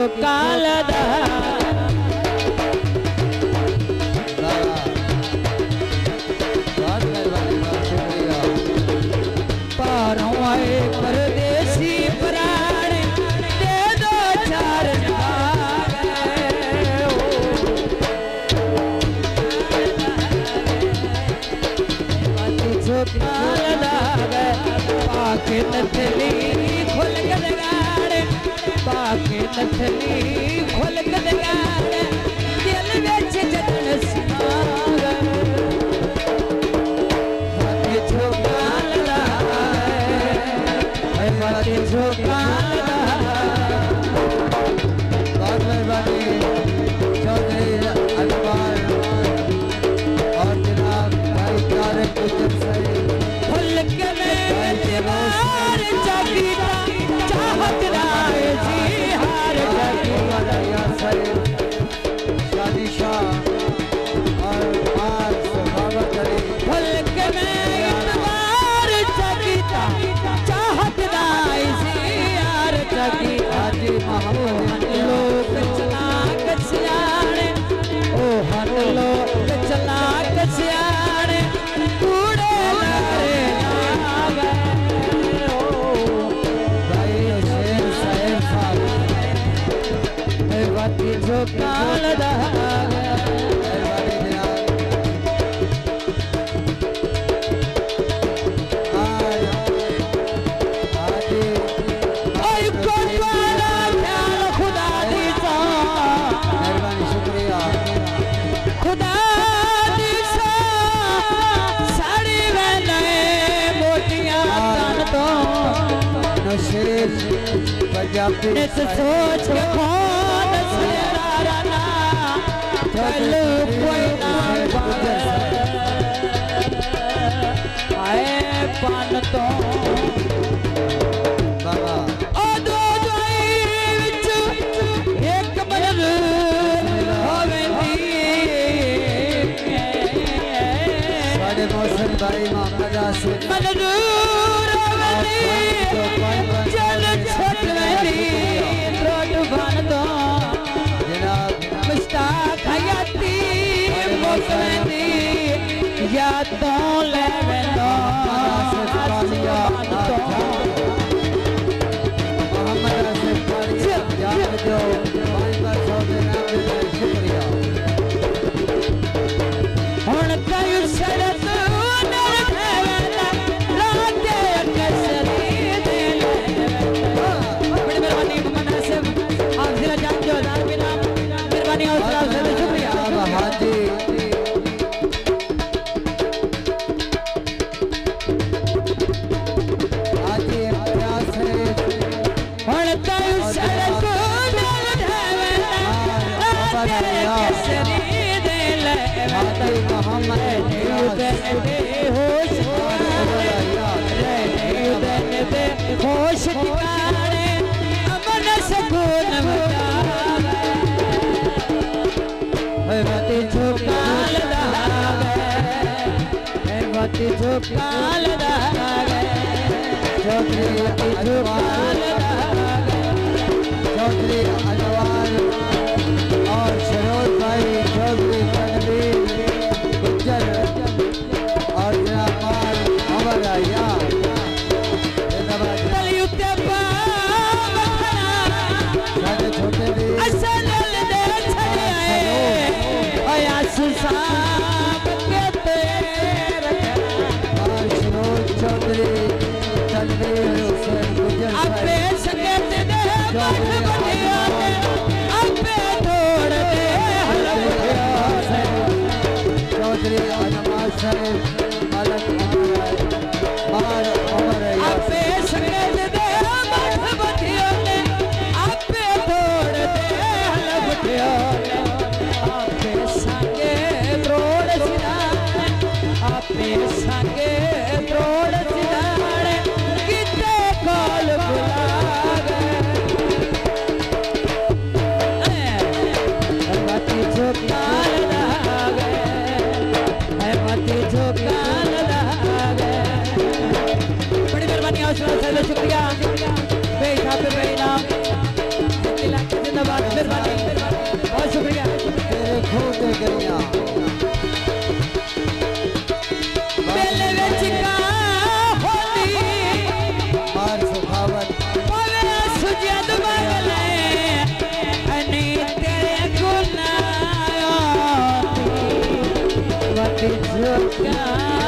काल परदेसी प्राण दे दो चार पाके नथली खोल गदगाड़ पाके नथली खोल गदगाड़ दिल विच जतन सिमार माथे झोकाल माथे झोकाल बहुत मेहरबानी चौधरी अकबर और जनाब भाई तारक गुजर साहब खुल के मैं दीवार जगीता चाहत राय जी हार जगी वाला साहब शादी शाह और बात सभावत करी खुल के मैं दीवार जगीता चाहत राय जी हार जगी हाजी महमूद लोग चला कसियाने ओ हन लोग चला कसियाने कूड़े लारे लावे ओ भाई शेर साहब साहब बाती जो काल दागे मेहरबानी जनाब हाजी ओए कोटवाला ख्याल खुदा दी सा मेहरबानी शुक्रिया खुदा दी सा साड़ी वेले मोटियां तन तो नशेर पंजाबी ने सोच के कौन सिरारा ना चल कोई ना आए पान तो बाबा ओ दो जोई विच एक मदद होवेंदी साडे मौसम भाई मोहम्मद आसिफ मदद होवेंदी चल छट वेंदी रोड बन दो जनाब मुश्ताक हयाती मोसवेंदी या तो ले वेंदो आसिफ पालिया मोहम्मद आसिफ पालिया जान जो भाई का चौधरी नाम शुक्रिया हुन कई शरत नर ठेवेला राते कसरी दे ले बड़ी मेहरबानी मोहम्मद आसिफ आप जिला जान जो नाम बिना मेहरबानी और शुक्रिया हाजी होश ठिकाने अमन सुकून मती झोकाल दागे मती झोकाल दागे चौधरी झोकाल दागे चौधरी अजवाल और शरोज भाई चौधरी तनवीर गुज्जर और जनाब अमर आया छोटे भी असल दे छड़े साहब के तेरे और शरोज चौधरी तनवीर हुसैन गुज्जर अपे संगत दे बढ़िया अपे तोड़ दे चौधरी नवाज साहब मालक और उमर अपे संगत दे बढ़िया अपे तोड़ दे हलबटिया आपे संगे तोड़ सिदाने आपे संगे तोड़ सिदाने किते कॉल बुला गए मती झोकाल लागे मती झोकाल मेहरबानी बहुत शुक्रिया तेरे खूब गरिया मेले विच का होली मार सुखावत पवे सुजद मंगले अनी तेरे गुनाह वत झुका